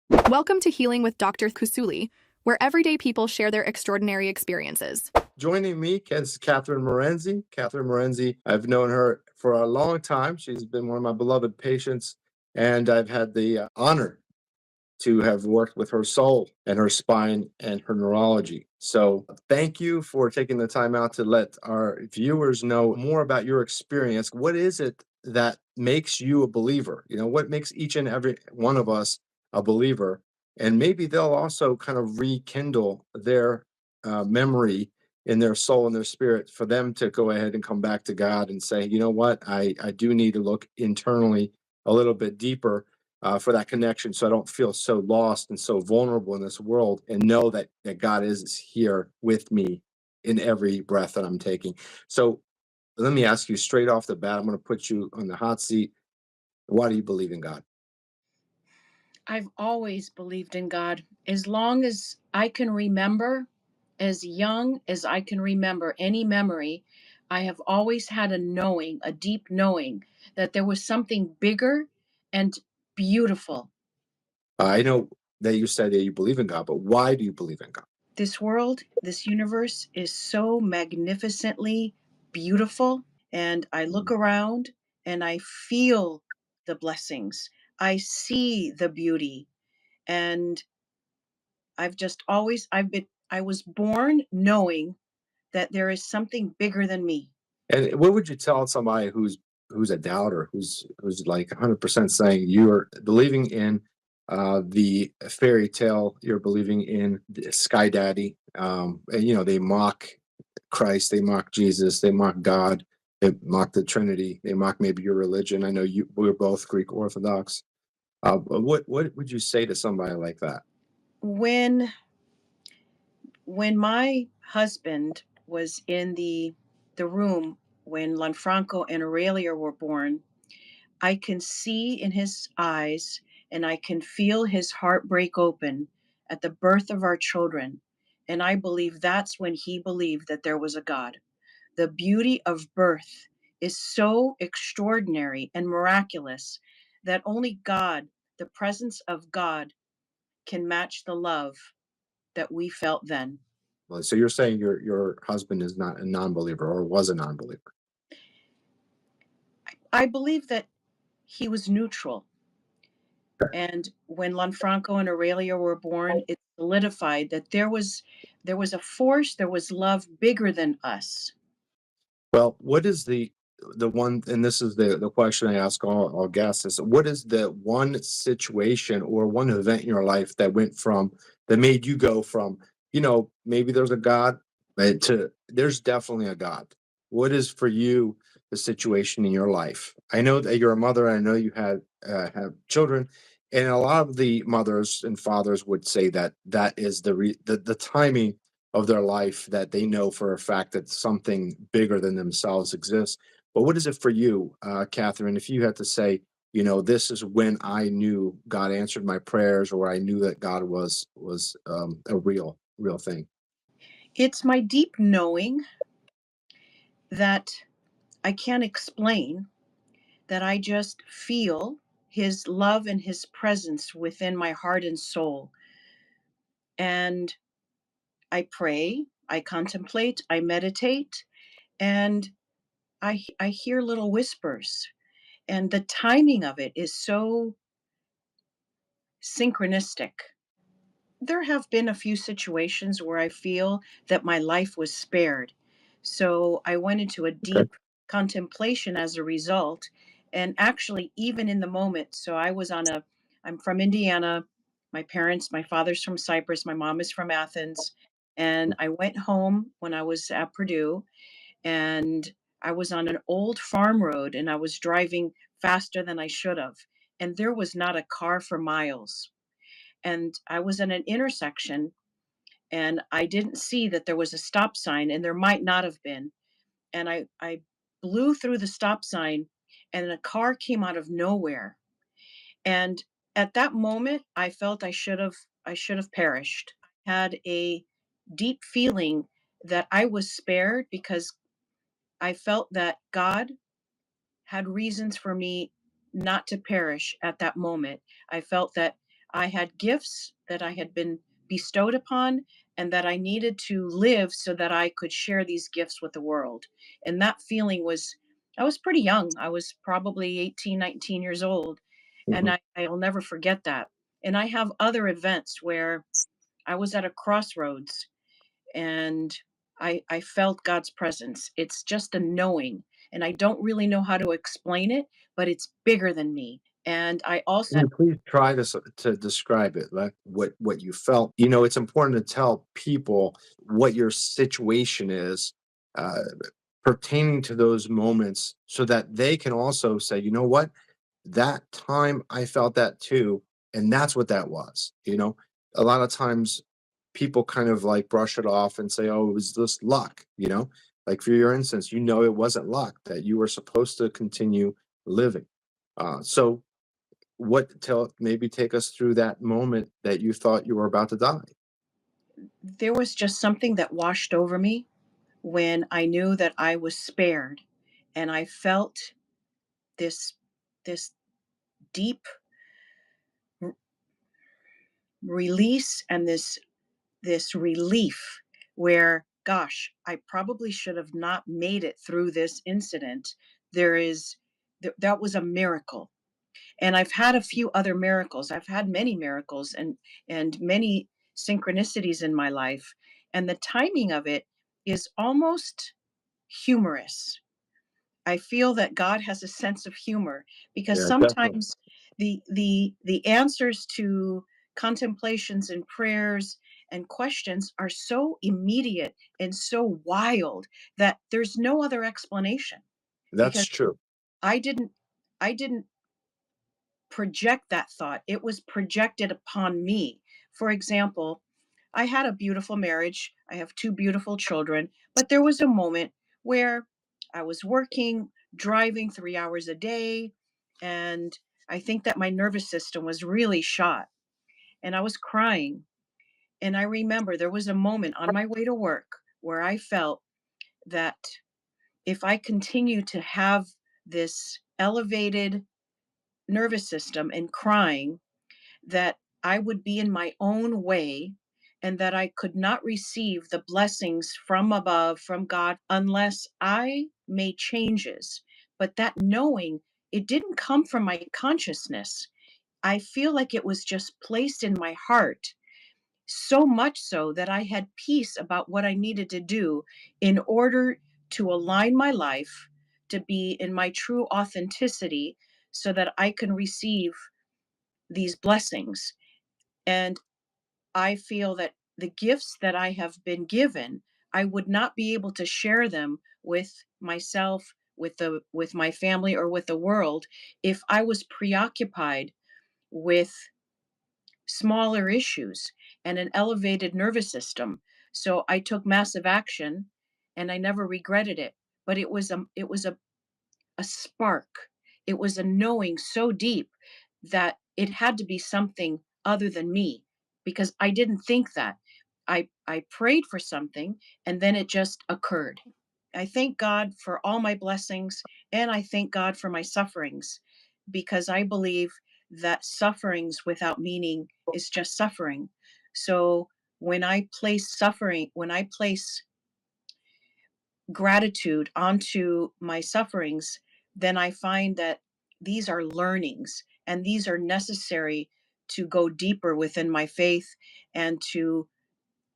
Welcome to Healing with Dr. Kousouli, where everyday people share their extraordinary experiences. Joining me is Kathryn Marenzi. Kathryn Marenzi, I've known her for a long time. She's been one of my beloved patients, and I've had the honor to have worked with her soul and her spine and her neurology. So thank you for taking the time out to let our viewers know more about your experience. What is it that makes you a believer? What makes each and every one of us a believer? And maybe they'll also kind of rekindle their memory in their soul and their spirit for them to go ahead and come back to God and say, you know what, I do need to look internally a little bit deeper for that connection, so I don't feel so lost and so vulnerable in this world, and know that God is here with me in every breath that I'm taking. So let me ask you straight off the bat. I'm going to put you on the hot seat. Why do you believe in God? I've always believed in God. As long as I can remember, as young as I can remember any memory, I have always had a knowing, a deep knowing that there was something bigger and beautiful. I know that you said that you believe in God, but why do you believe in God? This world, this universe is so magnificently beautiful. And I look Mhm. around and I feel the blessings. I see the beauty. And I was born knowing that there is something bigger than me. And what would you tell somebody who's a doubter, who's like 100% saying you're believing in the fairy tale, you're believing in the Sky Daddy, and they mock Christ, they mock Jesus, they mock God, they mock the Trinity, they mock maybe your religion. I know we're both Greek Orthodox. What would you say to somebody like that? When my husband was in the room when Lanfranco and Aurelia were born, I can see in his eyes and I can feel his heart break open at the birth of our children. And I believe that's when he believed that there was a God. The beauty of birth is so extraordinary and miraculous that only God, the presence of God, can match the love that we felt then. Well, so you're saying your husband is not a non-believer or was a non-believer. I believe that he was neutral. And when Lanfranco and Aurelia were born, it solidified that there was a force, there was love bigger than us. Well, what is the one, and this is the question I ask all guests, is what is the one situation or one event in your life that made you go from, maybe there's a God, to there's definitely a God. What is for you the situation in your life? I know that you're a mother. I know you have children, and a lot of the mothers and fathers would say that that is the timing of their life, that they know for a fact that something bigger than themselves exists. But what is it for you, Kathryn? If you had to say, this is when I knew God answered my prayers, or I knew that God was a real thing. It's my deep knowing that I can't explain, that I just feel his love and his presence within my heart and soul. And I pray, I contemplate, I meditate, and I hear little whispers. And the timing of it is so synchronistic. There have been a few situations where I feel that my life was spared. So I went into a Okay. deep contemplation as a result. And actually, even in the moment, I'm from Indiana. My father's from Cyprus, my mom is from Athens. And I went home when I was at Purdue, and I was on an old farm road and I was driving faster than I should have. And there was not a car for miles, and I was at an intersection and I didn't see that there was a stop sign, and there might not have been. And I blew through the stop sign and a car came out of nowhere. And at that moment I felt I should have perished. I had a deep feeling that I was spared because I felt that God had reasons for me not to perish at that moment. I felt that I had gifts that I had been bestowed upon and that I needed to live so that I could share these gifts with the world. And that feeling was, I was pretty young. I was probably 18, 19 years old. And Mhm. I'll never forget that. And I have other events where I was at a crossroads and I felt God's presence. It's just a knowing. And I don't really know how to explain it, but it's bigger than me. And I Can also, you please try to describe it, like what you felt? You know, it's important to tell people what your situation is, uh, pertaining to those moments, so that they can also say, you know what, that time I felt that too, and that's what that was. You know, a lot of times people kind of like brush it off and say, oh, it was just luck. You know, like for your instance, you know, it wasn't luck that you were supposed to continue living. So what tell maybe take us through that moment that you thought you were about to die. there was just something that washed over me when I knew that I was spared. And I felt this, this deep r- release and this relief where, gosh, I probably should have not made it through this incident. There is that was a miracle. And I've had a few other miracles. I've had many miracles and many synchronicities in my life. And the timing of it is almost humorous. I feel that God has a sense of humor because Yeah, definitely. sometimes the answers to contemplations and prayers and questions are so immediate and so wild that there's no other explanation That's because true. I didn't I didn't project that thought. It was projected upon me. For example, I had a beautiful marriage. I have two beautiful children, but there was a moment where I was working, driving 3 hours a day, and I think that my nervous system was really shot and I was crying. And I remember there was a moment on my way to work where I felt that if I continue to have this elevated nervous system and crying, that I would be in my own way and that I could not receive the blessings from above, from God, unless I made changes. But that knowing, it didn't come from my consciousness. I feel like it was just placed in my heart, so much so that I had peace about what I needed to do in order to align my life to be in my true authenticity so that I can receive these blessings. And I feel that the gifts that I have been given, I would not be able to share them with myself, with my family or with the world if I was preoccupied with smaller issues and an elevated nervous system. So I took massive action and I never regretted it. But it was a spark. It was a knowing so deep that it had to be something other than me because I didn't think that. I prayed for something and then it just occurred. I thank God for all my blessings and I thank God for my sufferings because I believe that sufferings without meaning is just suffering. So when I place gratitude onto my sufferings, then I find that these are learnings and these are necessary to go deeper within my faith and to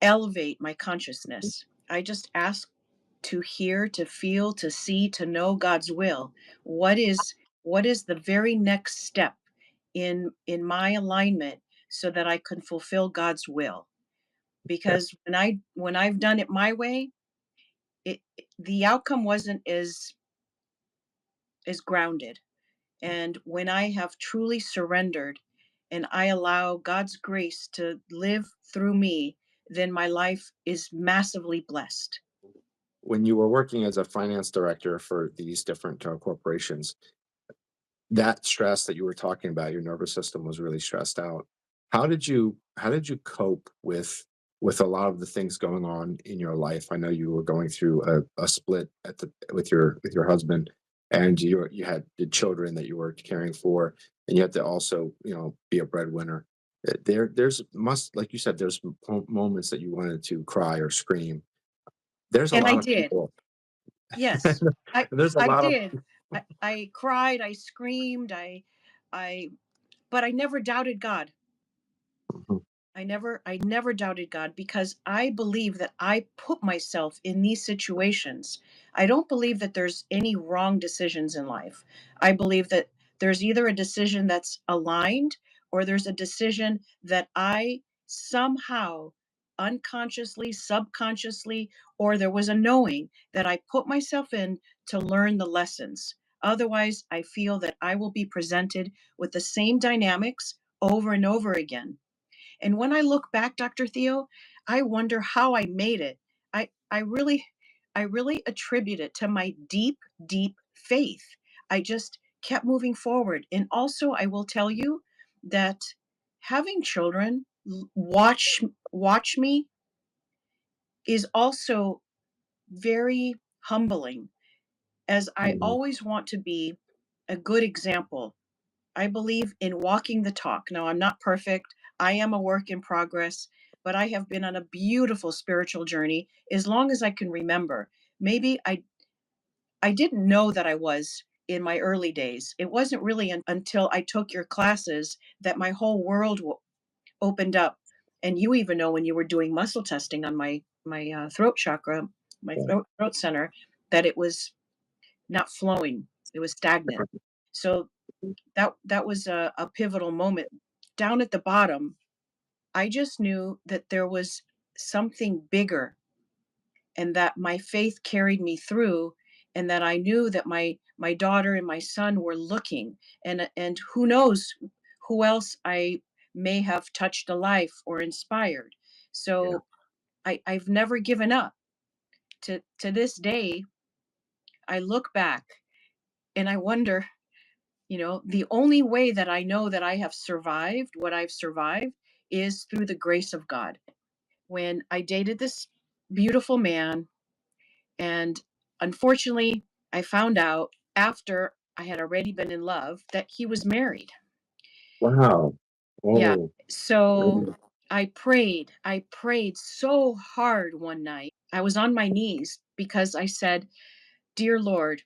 elevate my consciousness. I just ask to hear, to feel, to see, to know God's will. What is what is the very next step in my alignment so that I can fulfill God's will? Yeah. Because when I've done it my way, the outcome wasn't as grounded. And when I have truly surrendered and I allow God's grace to live through me, then my life is massively blessed. When you were working as a finance director for these different corporations, that stress that you were talking about, your nervous system was really stressed out. How did you cope with a lot of the things going on in your life? I know you were going through a split at the with your husband, and you had the children that you were caring for, and you had to also, you know, be a breadwinner. like you said, there's moments that you wanted to cry or scream. There's a And I lot of did. people. Yes. I There's a I lot of did. I cried, I screamed, I but I never doubted God. Mhm. I never doubted God because I believe that I put myself in these situations. I don't believe that there's any wrong decisions in life. I believe that there's either a decision that's aligned or there's a decision that I somehow unconsciously, subconsciously, or there was a knowing that I put myself in to learn the lessons. Otherwise, I feel that I will be presented with the same dynamics over and over again. And when I look back, Dr. Theo, I wonder how I made it. I really attribute it to my deep, deep faith. I just kept moving forward. And also I will tell you that having children watch me is also very humbling, as I Mhm. always want to be a good example. I believe in walking the talk. Now, I'm not perfect. I am a work in progress, but I have been on a beautiful spiritual journey as long as I can remember. Maybe I didn't know that I was in my early days. It wasn't really until I took your classes that my whole world opened up. And you even know when you were doing muscle testing on my throat chakra, my Yeah. throat center, that it was not flowing. It was stagnant. So that was a pivotal moment. Down at the bottom, I just knew that there was something bigger and that my faith carried me through, and that I knew that my daughter and my son were looking, and who knows who else I may have touched a life or inspired. Yeah. So I've never given up. To this day, I look back and I wonder, the only way that I know that I have survived what I've survived is through the grace of God. When I dated this beautiful man, and unfortunately, I found out after I had already been in love that he was married. Wow. Yeah. Oh, So really? I prayed so hard one night. I was on my knees because I said, "Dear Lord,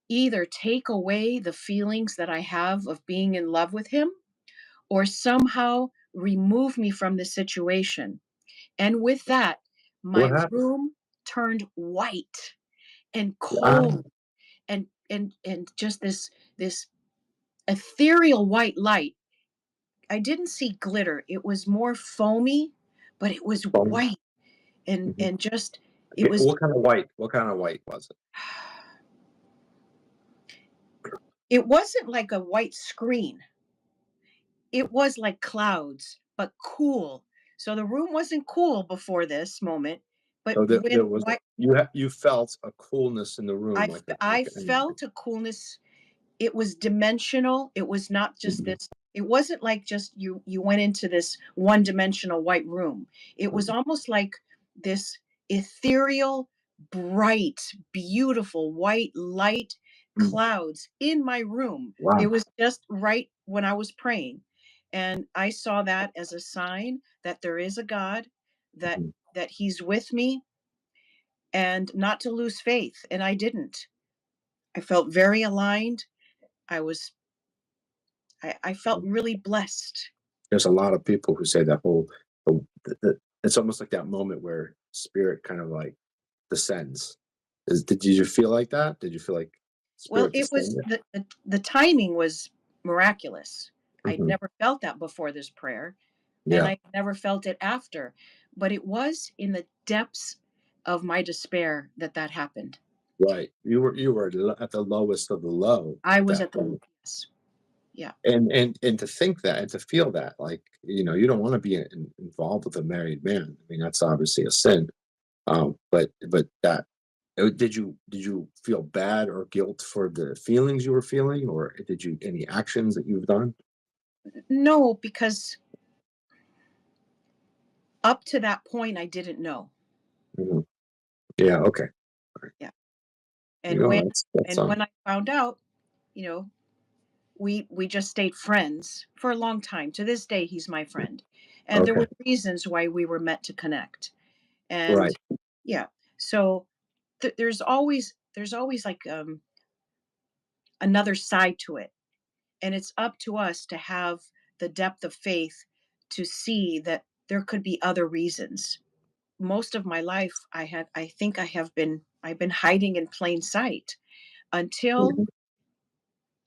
either take away the feelings that I have of being in love with him or somehow remove me from the situation." And with that, What my happened? room turned white and cold, Wow. and just this ethereal white light. I didn't see glitter. It was more foamy, but it was Um, white, and mhm. and just it Okay, was what kind of white? What kind of white was it? it wasn't like a white screen. It was like clouds, but cool. So the room wasn't cool before this moment, but So there when was what you felt a coolness in the room, I like f- a I energy. felt a coolness. It was dimensional. It was not just Mhm, this. It wasn't like just you went into this one-dimensional white room. It was mhm, almost like this ethereal, bright, beautiful white light mm. clouds in my room. It Wow. was just right when I was praying. And I saw that as a sign that there is a God, that Mhm, that he's with me, and not to lose faith. And I didn't. I felt very aligned. I was I felt mm. really blessed. There's a lot of people who say that whole it's almost like that moment where spirit kind of like descends. Did you feel like that? Did you feel like Well, spirit it was descended? the timing was miraculous. I'd Mhm. never felt that before this prayer, and Yeah, I never felt it after, but it was in the depths of my despair that that happened. right. You were at the lowest of the low I at was that at the point. yes. Yeah. And to think that and to feel that, like, you don't wanna be involved with a married man. I mean, that's obviously a sin. But that did you feel bad or guilt for the feelings you were feeling, or did you any actions that you've done? No, because up to that point I didn't know. Mhm. Yeah, okay. Alright. Yeah. You And know, when that's, and when I found out, you know, we just stayed friends for a long time. To this day, he's my friend. And there Okay. were reasons why we were meant to connect. And Right. yeah, so there's always like another side to it. And it's up to us to have the depth of faith to see that there could be other reasons. Most of my life I think I've been hiding in plain sight until Mhm.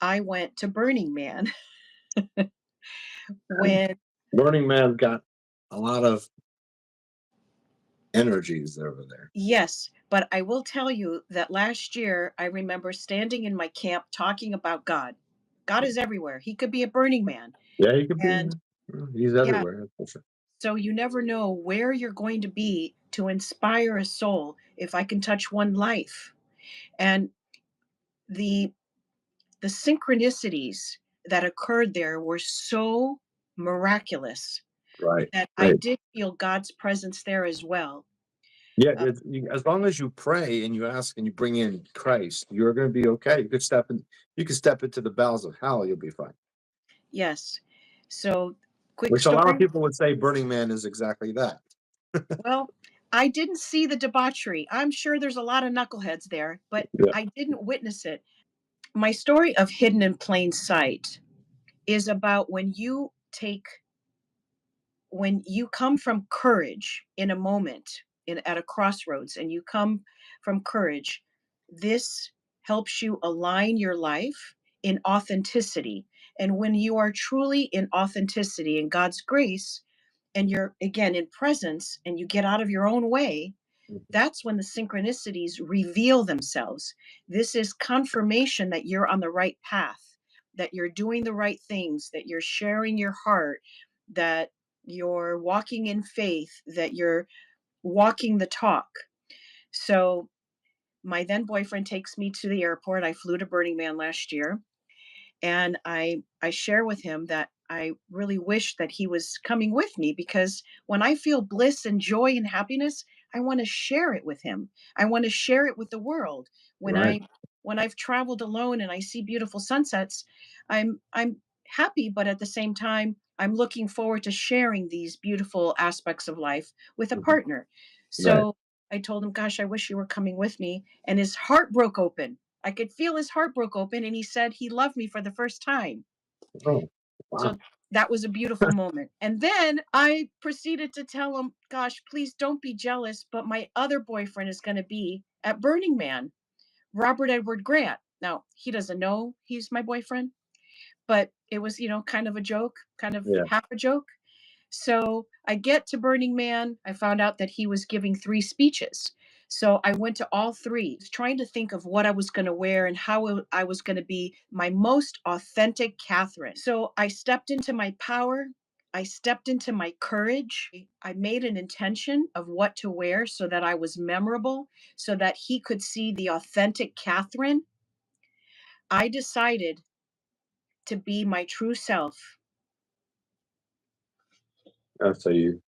I went to Burning Man And when Burning Man got a lot of energies over there. yes, but I will tell you that last year I remember standing in my camp talking about God. God is everywhere. He could be a Burning Man. Yeah, he could be. And He's yeah, everywhere. That's for sure. so you never know where you're going to be to inspire a soul if I can touch one life. And the the synchronicities that occurred there were so miraculous Right. that I Right. did feel God's presence there as well. Yeah, Uh, as long as you pray and you ask and you bring in Christ, you're going to be okay. You could step in. You could step into the bowels of hell. You'll be fine. yes. So, quick Which a lot of story. people would say Burning Man is exactly that. Well, I didn't see the debauchery. I'm sure there's a lot of knuckleheads there, but Yeah. I didn't witness it. My story of Hidden in Plain Sight is about when you come from courage in a moment at a crossroads and you come from courage, this helps you align your life in authenticity. And when you are truly in authenticity and God's grace, and you're again in presence and you get out of your own way, Mhm. that's when the synchronicities reveal themselves. This is confirmation that you're on the right path, that you're doing the right things, that you're sharing your heart, that you're walking in faith, that you're walking the talk. So, my then boyfriend takes me to the airport. I flew to Burning Man last year, and I share with him that I really wish that he was coming with me because when I feel bliss and joy and happiness, I want to share it with him. I want to share it with the world. When Right. I've traveled alone and I see beautiful sunsets, I'm happy, but at the same time I'm looking forward to sharing these beautiful aspects of life with a Mhm. partner. Right. So I told him, "Gosh, I wish you were coming with me." And his heart broke open. I could feel his heart broke open, and he said he loved me for the first time. Oh, wow. So that was a beautiful moment. And then I proceeded to tell him, "Gosh, please don't be jealous, but my other boyfriend is going to be at Burning Man, Robert Edward Grant." Now, he doesn't know he's my boyfriend, but it was, kind of a joke, kind of Yeah. half a joke. So I get to Burning Man. I found out that he was giving three speeches. So I went to all three, trying to think of what I was going to wear and how I was going to be my most authentic Kathryn. So I stepped into my power. I stepped into my courage. I made an intention of what to wear so that I was memorable, so that he could see the authentic Kathryn. I decided to be my true self. So you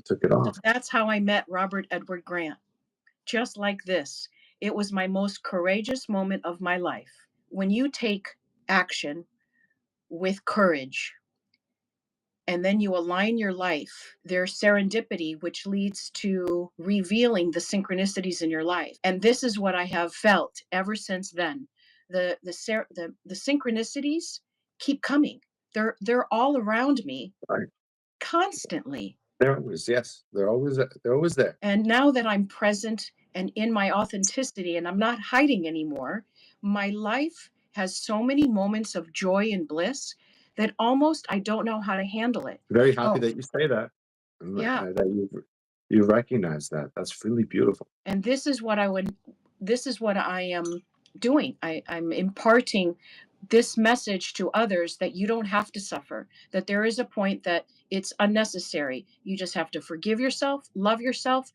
took it So off. that's how I met Robert Edward Grant. Just like this. It was my most courageous moment of my life. When you take action with courage and then you align your life, there's serendipity, which leads to revealing the synchronicities in your life. And this is what I have felt ever since then. The synchronicities keep coming. They're all around me Right. constantly. They're always, yes. They're always there. And now that I'm present and in my authenticity and I'm not hiding anymore, my life has so many moments of joy and bliss that almost I don't know how to handle it. Very happy Oh, that you say that. And yeah. that you recognize that. That's really beautiful. And this is what I am doing. I'm imparting this message to others that you don't have to suffer, that there is a point that it's unnecessary. You just have to forgive yourself, love yourself.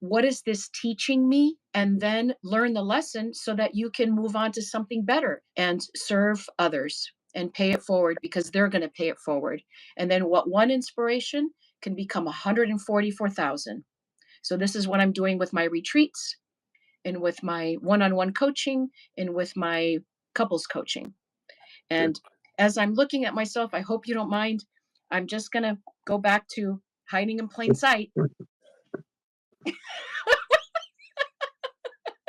What is this teaching me? And then learn the lesson so that you can move on to something better and serve others and pay it forward because they're going to pay it forward. And then what one inspiration can become 144,000. So this is what I'm doing with my retreats and with my one-on-one coaching and with my couples coaching. Good. And As I'm looking at myself, I hope you don't mind. I'm just going to go back to hiding in plain sight.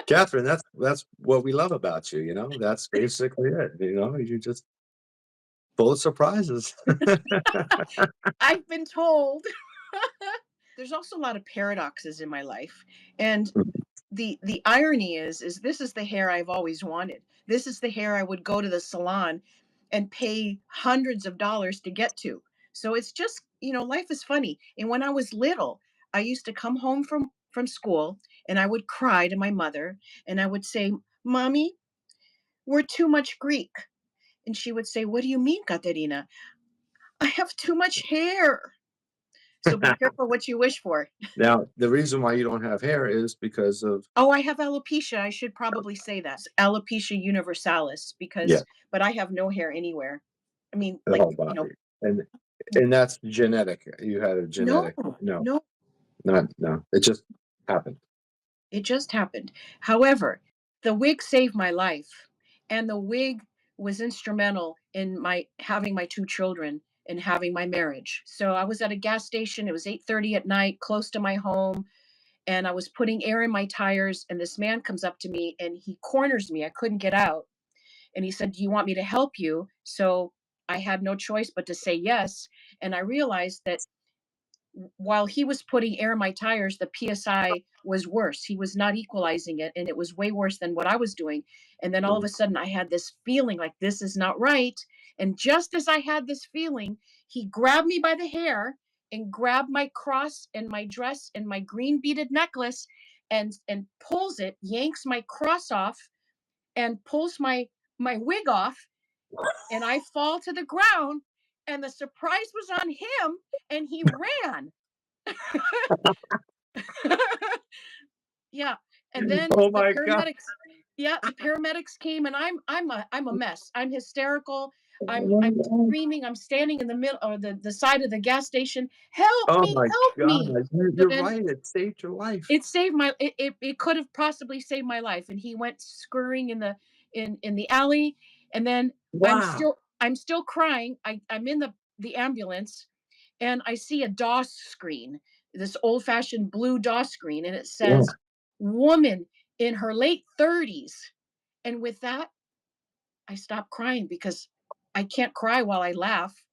Kathryn, that's what we love about you, you know? That's basically it, you know? You're just full of surprises. I've been told. There's also a lot of paradoxes in my life. And the irony is this is the hair I've always wanted. This is the hair I would go to the salon and pay hundreds of dollars to get to. So it's just, life is funny. And when I was little, I used to come home from school and I would cry to my mother and I would say, "Mommy, we're too much Greek." And she would say, "What do you mean, Katerina?" "I have too much hair." So be careful what you wish for. Now, the reason why you don't have hair is because of Oh, I have alopecia. I should probably say that. Alopecia universalis yeah, but I have no hair anywhere. I mean, the whole body. And that's genetic. You had a no, genetic no, no, no. It just happened. it just happened. However, the wig saved my life, and the wig was instrumental in my having my 2 children and having my marriage. So I was at a gas station. It was 8:30 at night, close to my home, and I was putting air in my tires, and this man comes up to me and he corners me. I couldn't get out. And he said, "Do you want me to help you?" So I had no choice but to say yes. And I realized that while he was putting air in my tires, the PSI was worse. He was not equalizing it, and it was way worse than what I was doing. And then all of Mm. a sudden, I had this feeling like this is not right. And just as I had this feeling, he grabbed me by the hair and grabbed my cross and my dress and my green beaded necklace and pulls it, yanks my cross off, and pulls my wig off, and I fall to the ground, and the surprise was on him, and he ran. Yeah, and then Oh the my god. paramedics yeah, the paramedics came, and I'm a mess. I'm hysterical. I'm screaming. I'm standing in the middle or the side of the gas station. "Help Oh me, my help god. me." So You're then right. It saved your life. it saved my it could have possibly saved my life, and he went scurrying in the alley, and then Wow. I'm still crying. I'm in the ambulance, and I see a DOS screen, this old-fashioned blue DOS screen, and it Yeah. says, "Woman in her late 30s." And with that, I stopped crying because I can't cry while I laugh.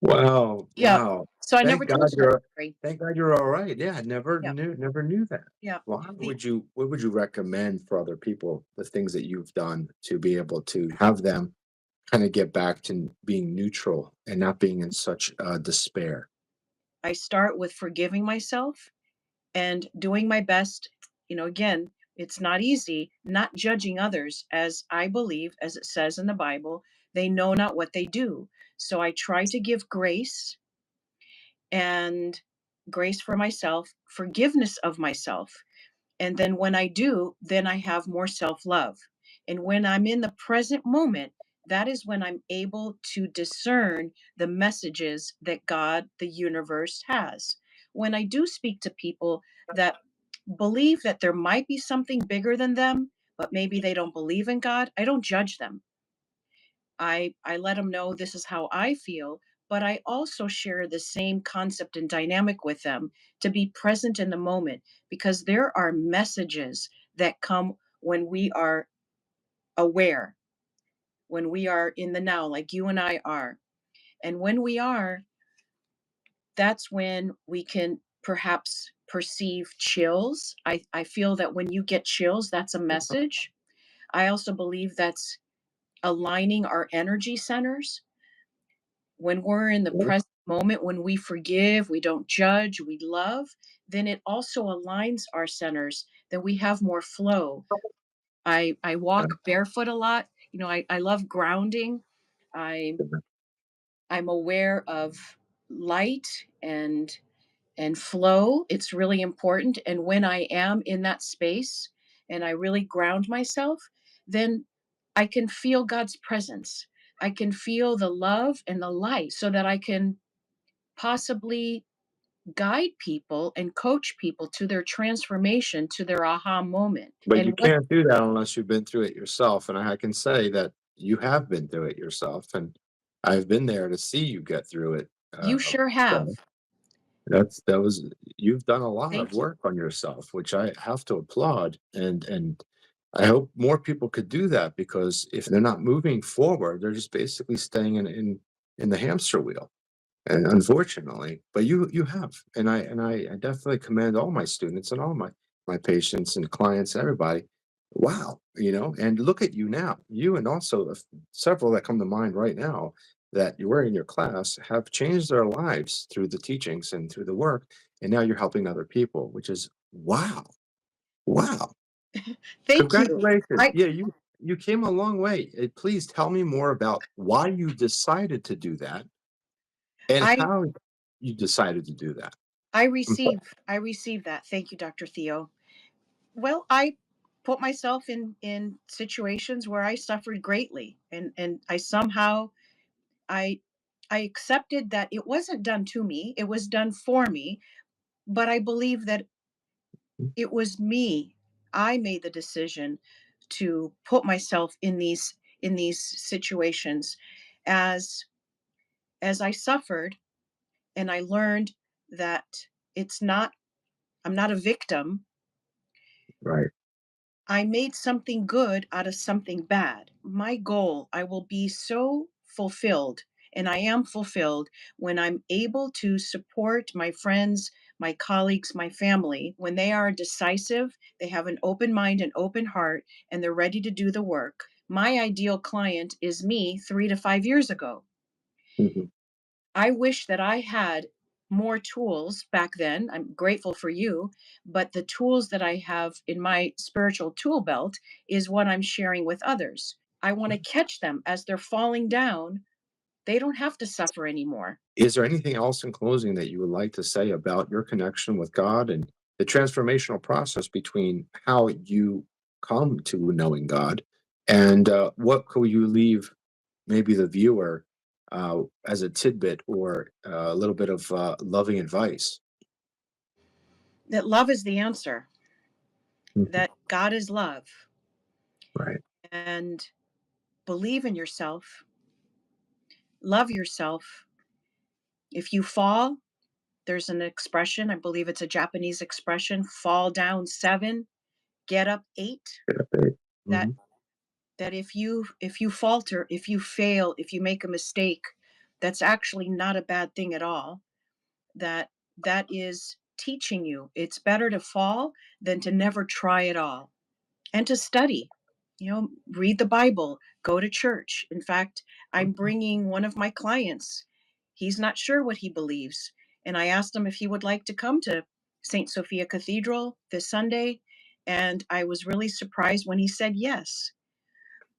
Wow. Yeah. Wow. So I never Thank God told you that you're story. thank God you're all right. Yeah, I Yeah, never knew that. yeah. Well, how The would you what would you recommend for other people, the things that you've done to be able to have them kind of get back to being neutral and not being in such despair? I start with forgiving myself and doing my best. Again, it's not easy, not judging others, as I believe, as it says in the Bible, they know not what they do. So I try to give and grace for myself, forgiveness of myself. And then when I do, then I have more self love. And when I'm in the present moment, that is when I'm able to discern the messages that God, the universe, has. When I do speak to people that believe that there might be something bigger than them, but maybe they don't believe in God, I don't judge them. I let them know this is how I feel, but I also share the same concept and dynamic with them to be present in the moment because there are messages that come when we are aware, when we are in the now, like you and I are. And when we are, that's when we can perhaps perceive chills. I feel that when you get chills, that's a message. I also believe that's aligning our energy centers. When we're in the present moment, when we forgive, we don't judge, we love, then it also aligns our centers, that we have more flow. I walk barefoot a lot. I love grounding. I I'm aware of light and flow. It's really important. And when I am in that space and I really ground myself, then I can feel God's presence. I can feel the love and the light so that I can possibly guide people and coach people to their transformation, to their aha moment. But And you what can't do that unless you've been through it yourself, and I can say that you have been through it yourself, and I've been there to see you get through it, you sure have. so that was you've done a lot of Thank you. work on yourself, which I have to applaud, and I hope more people could do that because if they're not moving forward, they're just basically staying in the hamster wheel. And unfortunately, but you have, and I definitely commend all my students and all my patients and clients, everybody. Wow, and look at you now. You and also several that come to mind right now that you were in your class have changed their lives through the teachings and through the work, and now you're helping other people, which is wow, wow. Thank you. Congratulations. I Yeah, you came a long way. Please tell me more about why you decided to do that and I how you decided to do that. I I'm so receive I receive that. Thank you, Dr. Theo. Well, I put myself in situations where I suffered greatly, and I somehow I I accepted that it wasn't done to me, it was done for me, but I believe that it was me. I made the decision to put myself in these situations as I suffered, and I learned that it's not I'm not a victim. right. I made something good out of something bad. My goal, I will be so fulfilled, and I am fulfilled when I'm able to support my friends, my colleagues, my family, when they are decisive, they have an open mind and open heart, and they're ready to do the work. My ideal client is me 3 to 5 years ago. Mhm. I wish that I had more tools back then. I'm grateful for you, but the tools that I have in my spiritual tool belt is what I'm sharing with others. I want to catch them as they're falling down. They don't have to suffer anymore. Is there anything else in closing that you would like to say about your connection with God and the transformational process between how you come to knowing God and what could you leave maybe the viewer as a tidbit or a little bit of loving advice? That love is the answer, Mhm. that God is love, Right. and believe in yourself, love yourself. If you fall, there's an expression, I believe it's a Japanese expression, fall down 7, get up 8. That Mhm. if you falter, if you fail, if you make a mistake, that's actually not a bad thing at all. That is teaching you. It's better to fall than to never try at all. And to study. Read the Bible, go to church. In fact, I'm bringing one of my clients. He's not sure what he believes, and I asked him if he would like to come to St. Sophia Cathedral this Sunday, and I was really surprised when he said yes.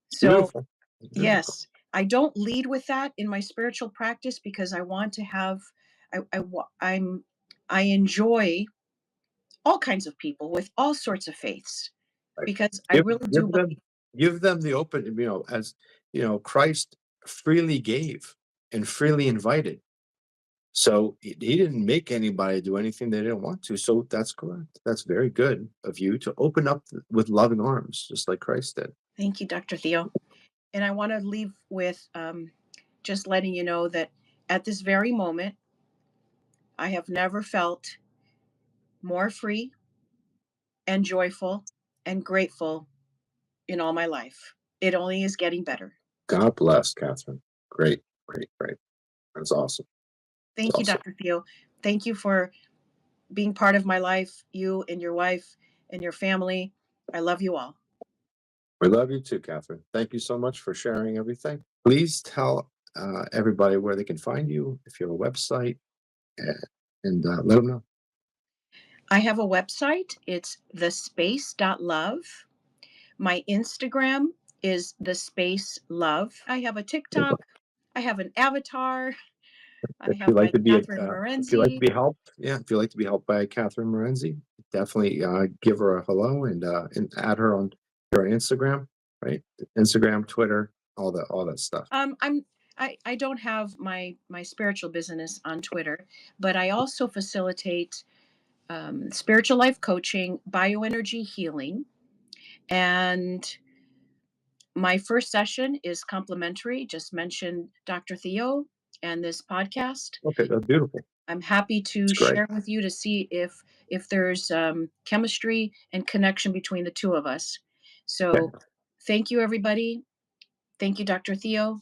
So, Beautiful. Beautiful. yes, I don't lead with that in my spiritual practice because I want to have I enjoy all kinds of people with all sorts of faiths Right. because I Give really do give believe. them give them the open, as Christ freely gave and freely invited. So he didn't make anybody do anything they didn't want to. So that's correct. That's very good of you to open up with loving arms, just like Christ did. Thank you, Dr. Theo. And I want to leave with just letting you know that at this very moment, I have never felt more free and joyful and grateful in all my life. It only is getting better. God bless, Kathryn. Great, great, great. That's awesome. That's Thank you, awesome. Dr. Theo. Thank you for being part of my life, you and your wife and your family. I love you all. We love you too, Kathryn. Thank you so much for sharing everything. Please tell everybody where they can find you, if you have a website, and, and let them know. I have a website. It's thespace.love. My Instagram is thespacelove. I have a TikTok. I have an avatar. I If you have like my to be Kathryn if you like to Marenzi. be helped, yeah, if you like to be helped by Kathryn Marenzi, definitely give her a hello and add her on your Instagram, right? Instagram, Twitter, all that stuff. I'm I don't have my spiritual business on Twitter, but I also facilitate spiritual life coaching, bioenergy healing, and my first session is complimentary. Just mention Dr. Theo and this podcast. Okay, that's beautiful. I'm happy to It's great. share with you to see if there's chemistry and connection between the two of us. Okay. So, thank you, everybody. Thank you, Dr. Theo.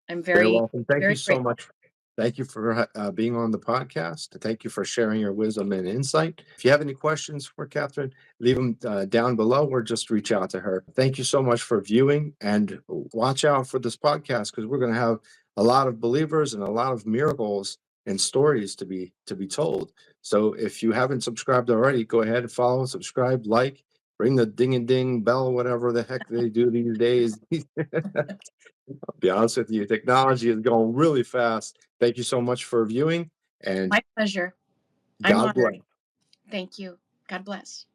I'm Very very, welcome. Thank you very so grateful. much. Thank you for being on the podcast. Thank you for sharing your wisdom and insight. If you have any questions for Kathryn, leave them down below or just reach out to her. Thank you so much for viewing, and watch out for this podcast because we're going to have a lot of believers and a lot of miracles and stories to be told. So if you haven't subscribed already, go ahead and follow, subscribe, like, ring the ding and ding bell, whatever the heck they do these days. I'll be honest with you, technology is going really fast. Thank you so much for viewing, and My pleasure. I'm God bless. honored. Thank you. God bless.